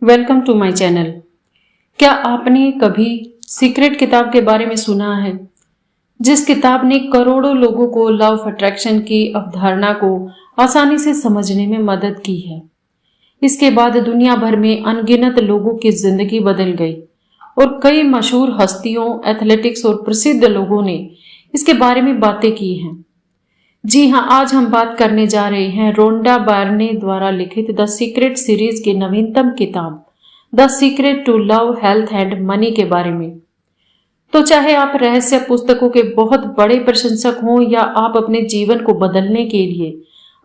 Welcome to my channel. क्या आपने कभी सीक्रेट किताब के बारे में सुना है, जिस किताब ने करोड़ों लोगों को लॉ ऑफ अट्रैक्शन की अवधारणा को आसानी से समझने में मदद की है। इसके बाद दुनिया भर में अनगिनत लोगों की जिंदगी बदल गई और कई मशहूर हस्तियों, एथलेटिक्स और प्रसिद्ध लोगों ने इसके बारे में बातें की हैं। जी हाँ, आज हम बात करने जा रहे हैं रोंडा बार्ने द्वारा लिखित द सीक्रेट सीरीज की नवीनतम किताब the secret to love, health and money के बारे में। तो चाहे आप रहस्य पुस्तकों के बहुत बड़े प्रशंसक हों या आप अपने जीवन को बदलने के लिए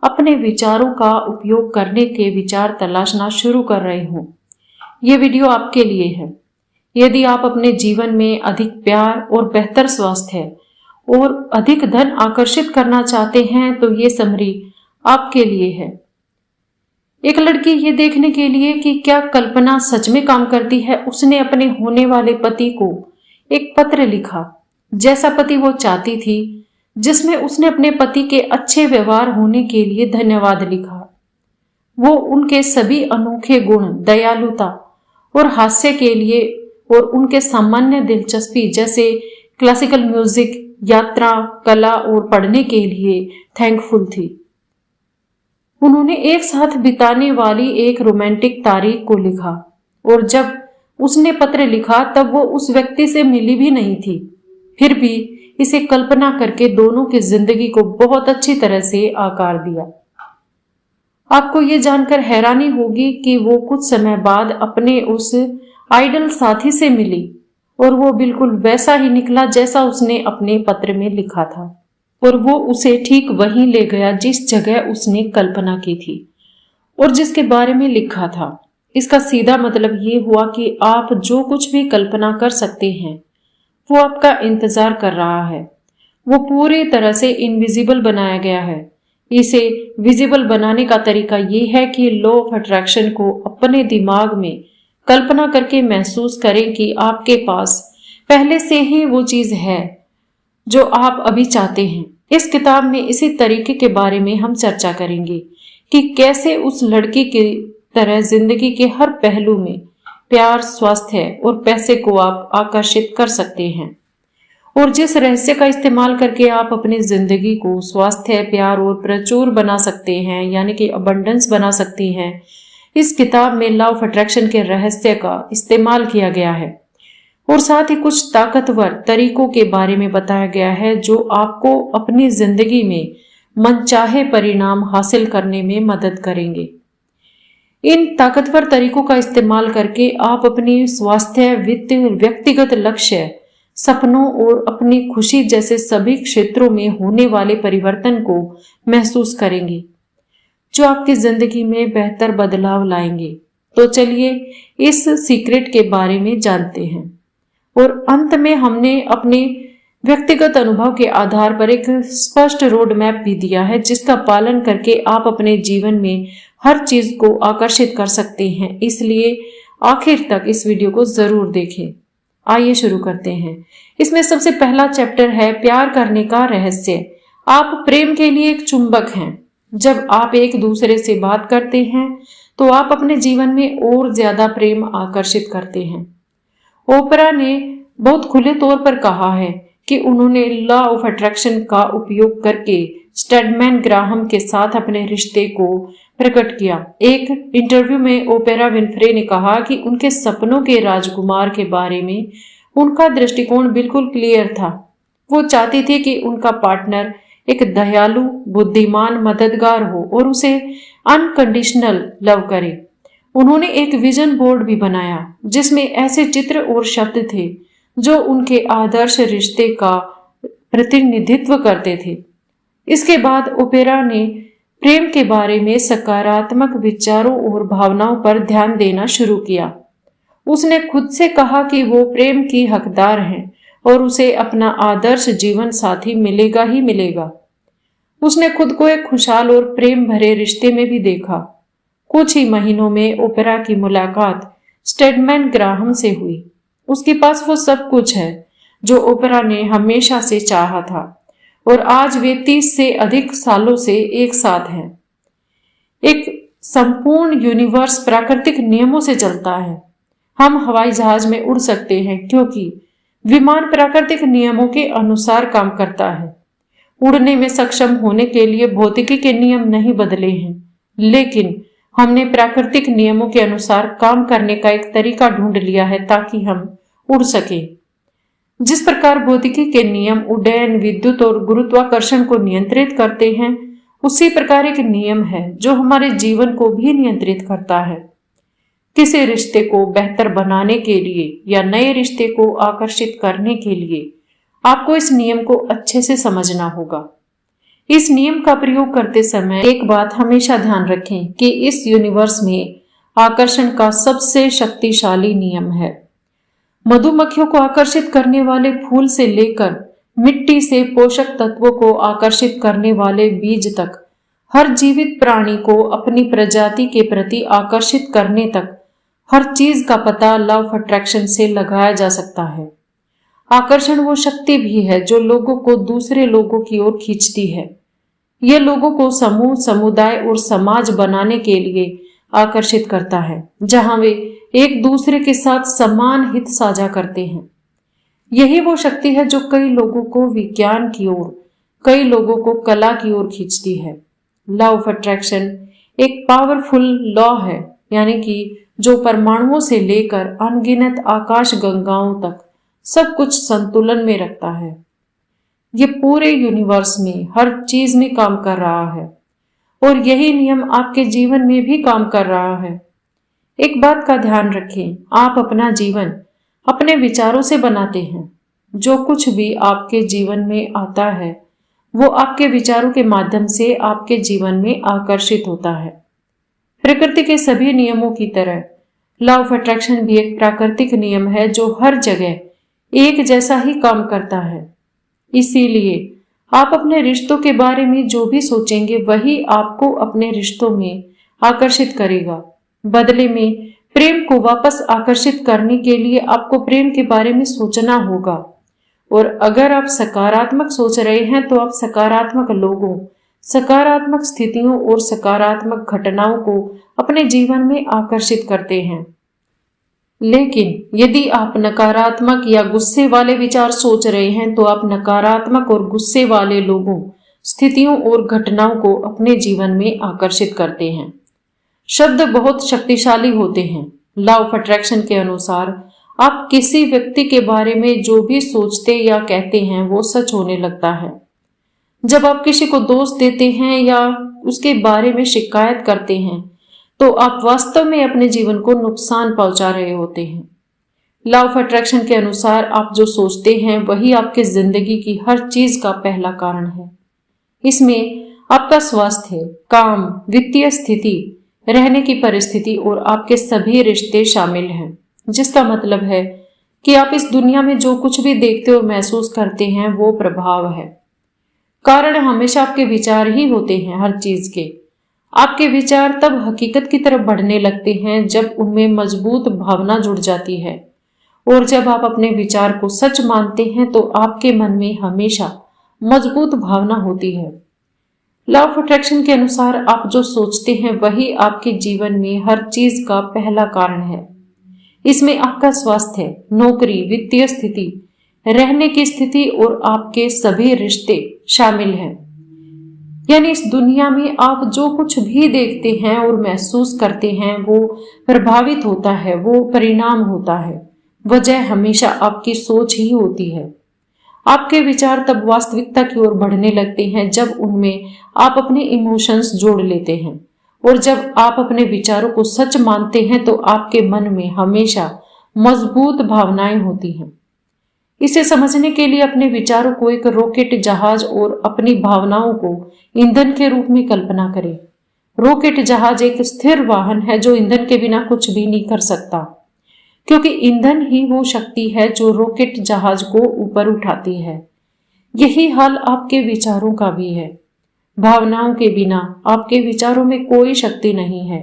अपने विचारों का उपयोग करने के विचार तलाशना शुरू कर रहे हों, ये वीडियो आपके लिए है। यदि आप अपने जीवन में अधिक प्यार और बेहतर स्वास्थ्य और अधिक धन आकर्षित करना चाहते हैं तो ये समरी आपके लिए है। एक लड़की ये देखने के लिए कि क्या कल्पना सच में काम करती है, उसने अपने होने वाले पति को एक पत्र लिखा, जैसा पति वो चाहती थी, जिसमें उसने अपने पति के अच्छे व्यवहार होने के लिए धन्यवाद लिखा। वो उनके सभी अनोखे गुण, दयालुता और हास्य के लिए और उनके सामान्य दिलचस्पी जैसे क्लासिकल म्यूजिक, यात्रा, कला और पढ़ने के लिए थैंकफुल थी। उन्होंने एक साथ बिताने वाली एक रोमांटिक तारीख को लिखा और जब उसने पत्र लिखा तब वो उस व्यक्ति से मिली भी नहीं थी। फिर भी इसे कल्पना करके दोनों की जिंदगी को बहुत अच्छी तरह से आकार दिया। आपको ये जानकर हैरानी होगी कि वो कुछ समय बाद अपने उस आइडल साथी से मिली और वो बिल्कुल वैसा ही निकला जैसा उसने अपने पत्र में लिखा था, और वो उसे ठीक वहीं ले गया जिस जगह उसने कल्पना की थी और जिसके बारे में लिखा था। इसका सीधा मतलब ये हुआ कि आप जो कुछ भी कल्पना कर सकते हैं वो आपका इंतजार कर रहा है। वो पूरी तरह से इनविजिबल बनाया गया है। इसे विजिबल बनाने का तरीका ये है कि लॉ ऑफ अट्रैक्शन को अपने दिमाग में कल्पना करके महसूस करें कि आपके पास पहले से ही वो चीज है जो आप अभी चाहते हैं। इस किताब में इसी तरीके के बारे में हम चर्चा करेंगे कि कैसे उस लड़की की तरह जिंदगी के हर पहलू में प्यार, स्वास्थ्य और पैसे को आप आकर्षित कर सकते हैं, और जिस रहस्य का इस्तेमाल करके आप अपनी जिंदगी को स्वास्थ्य, प्यार और प्रचुर बना सकते हैं, यानी कि अबंडेंस बना सकते हैं। इस किताब में लॉ ऑफ अट्रैक्शन के रहस्य का इस्तेमाल किया गया है और साथ ही कुछ ताकतवर तरीकों के बारे में बताया गया है जो आपको अपनी जिंदगी में मनचाहे परिणाम हासिल करने में मदद करेंगे। इन ताकतवर तरीकों का इस्तेमाल करके आप अपनी स्वास्थ्य, वित्त, व्यक्तिगत लक्ष्य, सपनों और अपनी खुशी जैसे सभी क्षेत्रों में होने वाले परिवर्तन को महसूस करेंगे जो आपकी जिंदगी में बेहतर बदलाव लाएंगे। तो चलिए इस सीक्रेट के बारे में जानते हैं, और अंत में हमने अपने व्यक्तिगत अनुभव के आधार पर एक स्पष्ट रोड मैप भी दिया है जिसका पालन करके आप अपने जीवन में हर चीज को आकर्षित कर सकते हैं। इसलिए आखिर तक इस वीडियो को जरूर देखें। आइए शुरू करते हैं। इसमें सबसे पहला चैप्टर है प्यार करने का रहस्य। आप प्रेम के लिए एक चुंबक हैं। जब आप एक दूसरे से बात करते हैं तो आप अपने जीवन में और ज्यादा प्रेम आकर्षित करते हैं। ओपरा ने बहुत खुले तौर पर कहा है कि उन्होंने लॉ ऑफ अट्रैक्शन का उपयोग करके स्टेडमैन ग्राहम के साथ अपने रिश्ते को प्रकट किया। एक इंटरव्यू में ओपेरा विनफ्रे ने कहा कि उनके सपनों के राजकुमार के बारे में उनका दृष्टिकोण बिल्कुल क्लियर था। वो चाहती थी कि उनका पार्टनर एक दयालु, बुद्धिमान, मददगार हो और उसे अनकंडीशनल लव करे। उन्होंने एक विजन बोर्ड भी बनाया जिसमें ऐसे चित्र और शब्द थे जो उनके आदर्श रिश्ते का प्रतिनिधित्व करते थे। इसके बाद ओपेरा ने प्रेम के बारे में सकारात्मक विचारों और भावनाओं पर ध्यान देना शुरू किया। उसने खुद से कहा कि वो प्रेम की हकदार हैं और उसे अपना आदर्श जीवन साथी मिलेगा ही मिलेगा। उसने खुद को एक खुशहाल और प्रेम भरे रिश्ते में भी देखा। कुछ ही महीनों में ओपेरा की मुलाकात स्टेडमैन ग्राहम से हुई। उसके पास वो सब कुछ है जो ओपेरा ने हमेशा से चाहा था, और आज वे 30 से अधिक सालों से एक साथ हैं। एक संपूर्ण यूनिवर्स प्राकृतिक नियमों से चलता है। हम हवाई जहाज में उड़ सकते हैं क्योंकि विमान प्राकृतिक नियमों के अनुसार काम करता है। उड़ने में सक्षम होने के लिए भौतिकी के नियम नहीं बदले हैं, लेकिन हमने प्राकृतिक नियमों के अनुसार काम करने का एक तरीका ढूंढ लिया है ताकि हम उड़ सके। जिस प्रकार भौतिकी के नियम उड्डयन, विद्युत और गुरुत्वाकर्षण को नियंत्रित करते हैं, उसी प्रकार एक नियम है जो हमारे जीवन को भी नियंत्रित करता है। किसी रिश्ते को बेहतर बनाने के लिए या नए रिश्ते को आकर्षित करने के लिए आपको इस नियम को अच्छे से समझना होगा। इस नियम का प्रयोग करते समय एक बात हमेशा ध्यान रखें कि इस यूनिवर्स में आकर्षण का सबसे शक्तिशाली नियम है। मधुमक्खियों को आकर्षित करने वाले फूल से लेकर मिट्टी से पोषक तत्वों को आकर्षित करने वाले बीज तक, हर जीवित प्राणी को अपनी प्रजाति के प्रति आकर्षित करने तक, हर चीज का पता लव ऑफ अट्रैक्शन से लगाया जा सकता है। आकर्षण वो शक्ति भी है जो लोगों को दूसरे लोगों की ओर खींचती है। यह लोगों को समूह, समुदाय और समाज बनाने के लिए आकर्षित करता है, जहां वे एक दूसरे के साथ समान हित साझा करते हैं। यही वो शक्ति है जो कई लोगों को विज्ञान की ओर, कई लोगों को कला की ओर खींचती है। लॉ ऑफ अट्रैक्शन एक पावरफुल लॉ है, यानी कि जो परमाणुओं से लेकर अनगिनत आकाश गंगाओं तक सब कुछ संतुलन में रखता है। ये पूरे यूनिवर्स में हर चीज में काम कर रहा है और यही नियम आपके जीवन में भी काम कर रहा है। एक बात का ध्यान रखें, आप अपना जीवन अपने विचारों से बनाते हैं। जो कुछ भी आपके जीवन में आता है वो आपके विचारों के माध्यम से आपके जीवन में आकर्षित होता है। प्रकृति के सभी नियमों की तरह लॉ ऑफ अट्रैक्शन भी एक प्राकृतिक नियम है जो हर जगह एक जैसा ही काम करता है। इसीलिए आप अपने रिश्तों के बारे में जो भी सोचेंगे वही आपको अपने रिश्तों में आकर्षित करेगा। बदले में प्रेम को वापस आकर्षित करने के लिए आपको प्रेम के बारे में सोचना होगा। और अगर आप सकारात्मक सोच रहे हैं तो आप सकारात्मक लोगों, सकारात्मक स्थितियों और सकारात्मक घटनाओं को अपने जीवन में आकर्षित करते हैं। लेकिन यदि आप नकारात्मक या गुस्से वाले विचार सोच रहे हैं तो आप नकारात्मक और गुस्से वाले लोगों, स्थितियों और घटनाओं को अपने जीवन में आकर्षित करते हैं। शब्द बहुत शक्तिशाली होते हैं। लॉ ऑफ अट्रैक्शन के अनुसार आप किसी व्यक्ति के बारे में जो भी सोचते या कहते हैं वो सच होने लगता है। जब आप किसी को दोष देते हैं या उसके बारे में शिकायत करते हैं तो आप वास्तव में अपने जीवन को नुकसान पहुंचा रहे होते हैं। लॉ ऑफ अट्रैक्शन के अनुसार आप जो सोचते हैं वही आपके जिंदगी की हर चीज का पहला कारण है। इसमें आपका स्वास्थ्य, काम, वित्तीय स्थिति, रहने की परिस्थिति और आपके सभी रिश्ते शामिल हैं, जिसका मतलब है कि आप इस दुनिया में जो कुछ भी देखते और महसूस करते हैं वो प्रभाव है। कारण हमेशा आपके विचार ही होते हैं हर चीज के। आपके विचार तब हकीकत की तरफ बढ़ने लगते हैं जब उनमें मजबूत भावना जुड़ जाती है, और जब आप अपने विचार को सच मानते हैं तो आपके मन में हमेशा मजबूत भावना होती है। लॉ ऑफ अट्रैक्शन के अनुसार आप जो सोचते हैं वही आपके जीवन में हर चीज का पहला कारण है। इसमें आपका स्वास्थ्य, नौकरी, वित्तीय स्थिति, रहने की स्थिति और आपके सभी रिश्ते शामिल हैं। यानी इस दुनिया में आप जो कुछ भी देखते हैं और महसूस करते हैं वो प्रभावित होता है, वो परिणाम होता है। वजह हमेशा आपकी सोच ही होती है। आपके विचार तब वास्तविकता की ओर बढ़ने लगते हैं जब उनमें आप अपने इमोशंस जोड़ लेते हैं, और जब आप अपने विचारों को सच मानते हैं तो आपके मन में हमेशा मजबूत भावनाएं होती हैं। इसे समझने के लिए अपने विचारों को एक रॉकेट जहाज और अपनी भावनाओं को ईंधन के रूप में कल्पना करें। रॉकेट जहाज एक स्थिर वाहन है जो ईंधन के बिना कुछ भी नहीं कर सकता, क्योंकि ईंधन ही वो शक्ति है जो रॉकेट जहाज को ऊपर उठाती है। यही हाल आपके विचारों का भी है। भावनाओं के बिना आपके विचारों में कोई शक्ति नहीं है।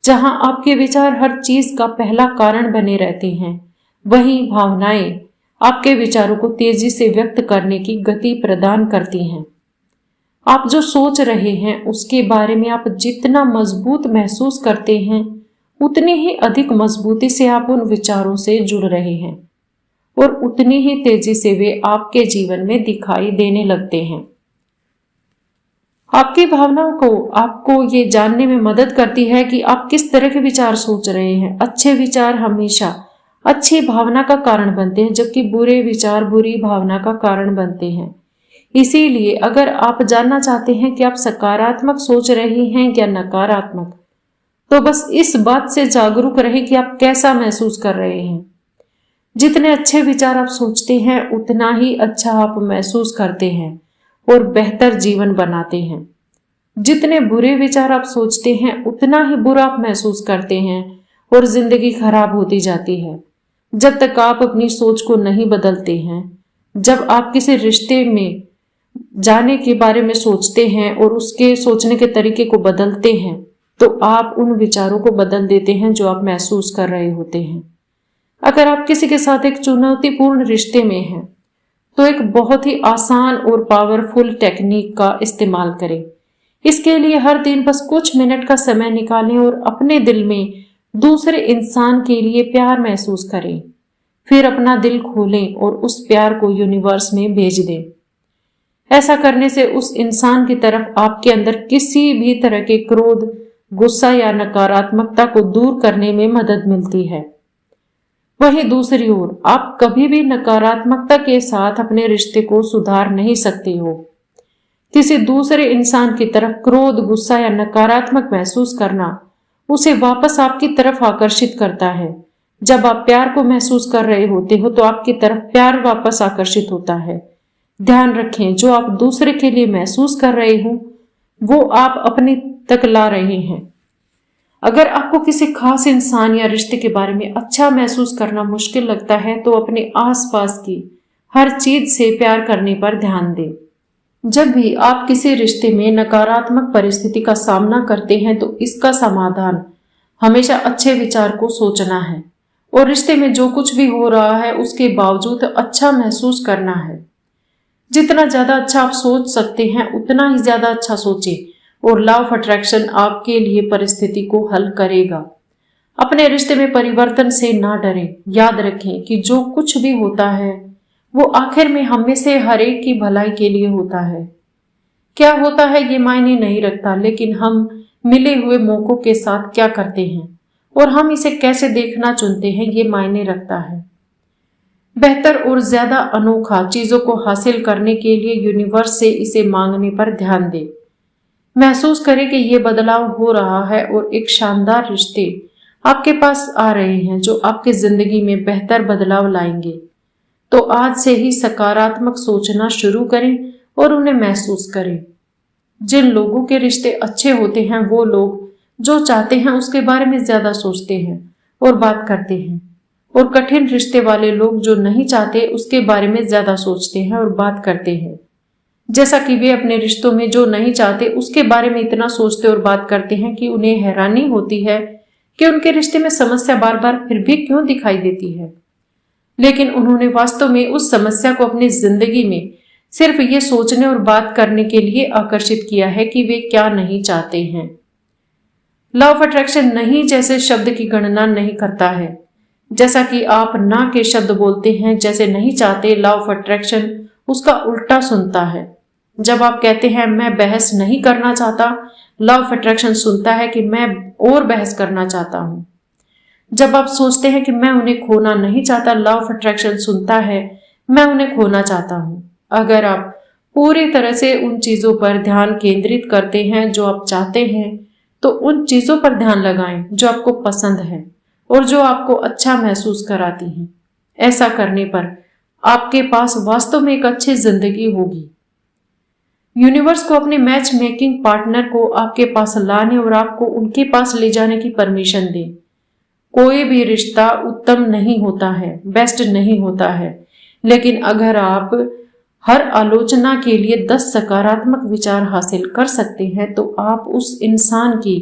जहां आपके विचार हर चीज का पहला कारण बने रहते हैं, वहीं भावनाएं आपके विचारों को तेजी से व्यक्त करने की गति प्रदान करती हैं। आप जो सोच रहे हैं उसके बारे में आप जितना मजबूत महसूस करते हैं, उतनी ही अधिक मजबूती से आप उन विचारों से जुड़ रहे हैं और उतनी ही तेजी से वे आपके जीवन में दिखाई देने लगते हैं। आपकी भावनाओं को आपको ये जानने में मदद करती है कि आप किस तरह के विचार सोच रहे हैं। अच्छे विचार हमेशा अच्छी भावना का कारण बनते हैं, जबकि बुरे विचार बुरी भावना का कारण बनते हैं। इसीलिए अगर आप जानना चाहते हैं कि आप सकारात्मक सोच रहे हैं या नकारात्मक, तो बस इस बात से जागरूक रहे कि आप कैसा महसूस कर रहे हैं। जितने अच्छे विचार आप सोचते हैं उतना ही अच्छा आप महसूस करते हैं और बेहतर जीवन बनाते हैं। जितने बुरे विचार आप सोचते हैं उतना ही बुरा आप महसूस करते हैं और जिंदगी खराब होती जाती है। जब तक आप अपनी सोच को नहीं बदलते हैं, जब आप किसी रिश्ते में जाने के बारे में सोचते हैं और उसके सोचने के तरीके को बदलते हैं, तो आप उन विचारों को बदल देते हैं जो आप महसूस कर रहे होते हैं। अगर आप किसी के साथ एक चुनौतीपूर्ण रिश्ते में हैं, तो एक बहुत ही आसान और पावरफुल टेक्निक का इस्तेमाल करें। इसके लिए हर दिन बस कुछ मिनट का समय निकालें और अपने दिल में दूसरे इंसान के लिए प्यार महसूस करें। फिर अपना दिल खोलें और उस प्यार को यूनिवर्स में भेज दें। ऐसा करने से उस इंसान की तरफ आपके अंदर किसी भी तरह के क्रोध, गुस्सा या नकारात्मकता को दूर करने में मदद मिलती है। वहीं दूसरी ओर आप कभी भी नकारात्मकता के साथ अपने रिश्ते को सुधार नहीं सकते हो। किसी दूसरे इंसान की तरफ क्रोध, गुस्सा या नकारात्मक महसूस करना उसे वापस आपकी तरफ आकर्षित करता है। जब आप प्यार को महसूस कर रहे होते हो तो आपकी तरफ प्यार वापस आकर्षित होता है। ध्यान रखें, जो आप दूसरे के लिए महसूस कर रहे हो वो आप अपने तक ला रहे हैं। अगर आपको किसी खास इंसान या रिश्ते के बारे में अच्छा महसूस करना मुश्किल लगता है, तो अपने आसपास की हर चीज से प्यार करने पर ध्यान दें। जब भी आप किसी रिश्ते में नकारात्मक परिस्थिति का सामना करते हैं, तो इसका समाधान हमेशा अच्छे विचार को सोचना है और रिश्ते में जो कुछ भी हो रहा है उसके बावजूद अच्छा महसूस करना है। जितना ज्यादा अच्छा आप सोच सकते हैं उतना ही ज्यादा अच्छा सोचें और लॉ ऑफ अट्रैक्शन आपके लिए परिस्थिति को हल करेगा। अपने रिश्ते में परिवर्तन से ना डरें। याद रखें कि जो कुछ भी होता है वो आखिर में हम में से हर एक की भलाई के लिए होता है। क्या होता है ये मायने नहीं रखता, लेकिन हम मिले हुए मौकों के साथ क्या करते हैं और हम इसे कैसे देखना चुनते हैं ये मायने रखता है। बेहतर और ज्यादा अनोखा चीजों को हासिल करने के लिए यूनिवर्स से इसे मांगने पर ध्यान दें। महसूस करें कि ये बदलाव हो रहा है और एक शानदार रिश्ते आपके पास आ रहे हैं जो आपकी जिंदगी में बेहतर बदलाव लाएंगे। तो आज से ही सकारात्मक सोचना शुरू करें और उन्हें महसूस करें। जिन लोगों के रिश्ते अच्छे होते हैं वो लोग जो चाहते हैं उसके बारे में ज्यादा सोचते हैं और बात करते हैं, और कठिन रिश्ते वाले लोग जो नहीं चाहते उसके बारे में ज्यादा सोचते हैं और बात करते हैं। जैसा कि वे अपने रिश्तों में जो नहीं चाहते उसके बारे में इतना सोचते और बात करते हैं कि उन्हें हैरानी होती है कि उनके रिश्ते में समस्या बार बार फिर भी क्यों दिखाई देती है। लेकिन उन्होंने वास्तव में उस समस्या को अपनी जिंदगी में सिर्फ ये सोचने और बात करने के लिए आकर्षित किया है कि वे क्या नहीं चाहते हैं। लॉ ऑफ अट्रैक्शन नहीं जैसे शब्द की गणना नहीं करता है। जैसा कि आप ना के शब्द बोलते हैं जैसे नहीं चाहते, लॉ ऑफ अट्रैक्शन उसका उल्टा सुनता है। जब आप कहते हैं मैं बहस नहीं करना चाहता, लॉ ऑफ अट्रैक्शन सुनता है कि मैं और बहस करना चाहता हूं। जब आप सोचते हैं कि मैं उन्हें खोना नहीं चाहता, लॉ ऑफ अट्रैक्शन सुनता है मैं उन्हें खोना चाहता हूं। अगर आप पूरी तरह से उन चीजों पर ध्यान केंद्रित करते हैं जो आप चाहते हैं, तो उन चीजों पर ध्यान लगाएं जो आपको पसंद है और जो आपको अच्छा महसूस कराती हैं। ऐसा करने पर आपके पास वास्तव में एक अच्छी जिंदगी होगी। यूनिवर्स को अपने मैच मेकिंग पार्टनर को आपके पास लाने और आपको उनके पास ले जाने की परमिशन दें। कोई भी रिश्ता उत्तम नहीं होता है, बेस्ट नहीं होता है, लेकिन अगर आप हर आलोचना के लिए 10 सकारात्मक विचार हासिल कर सकते हैं, तो आप उस इंसान की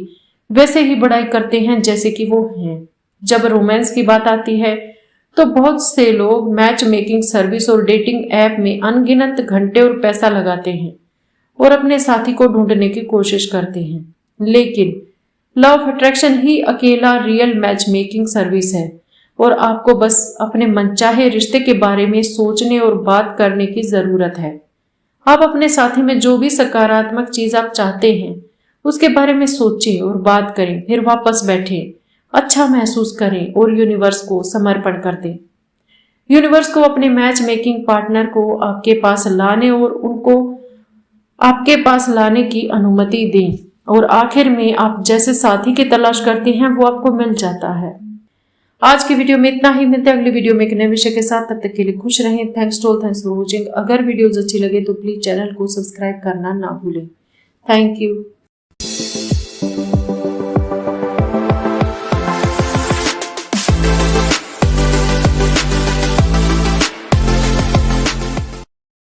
वैसे ही बड़ाई करते हैं जैसे कि वो हैं। जब रोमांस की बात आती है तो बहुत से लोग मैच मेकिंग सर्विस और डेटिंग ऐप में अनगिनत घंटे और पैसा लगाते हैं और अपने साथी को ढूंढने की कोशिश करते हैं। लेकिन लॉ ऑफ अट्रैक्शन ही अकेला रियल मैच मेकिंग सर्विस है और आपको बस अपने मनचाहे रिश्ते के बारे में सोचने और बात करने की जरूरत है। आप अपने साथी में जो भी सकारात्मक चीज आप चाहते हैं उसके बारे में सोचें और बात करें, फिर वापस बैठें, अच्छा महसूस करें और यूनिवर्स को समर्पण कर दें। यूनिवर्स को अपने मैच मेकिंग पार्टनर को आपके पास लाने और उनको आपके पास लाने की अनुमति दें और आखिर में आप जैसे साथी की तलाश करते हैं वो आपको मिल जाता है। आज की वीडियो में इतना ही। मिलते हैं अगली वीडियो में एक नए विषय के साथ। तब तक के लिए खुश रहें। Thanks for watching. अगर वीडियोज अच्छी लगे तो प्लीज चैनल को सब्सक्राइब करना ना भूलें। Thank you.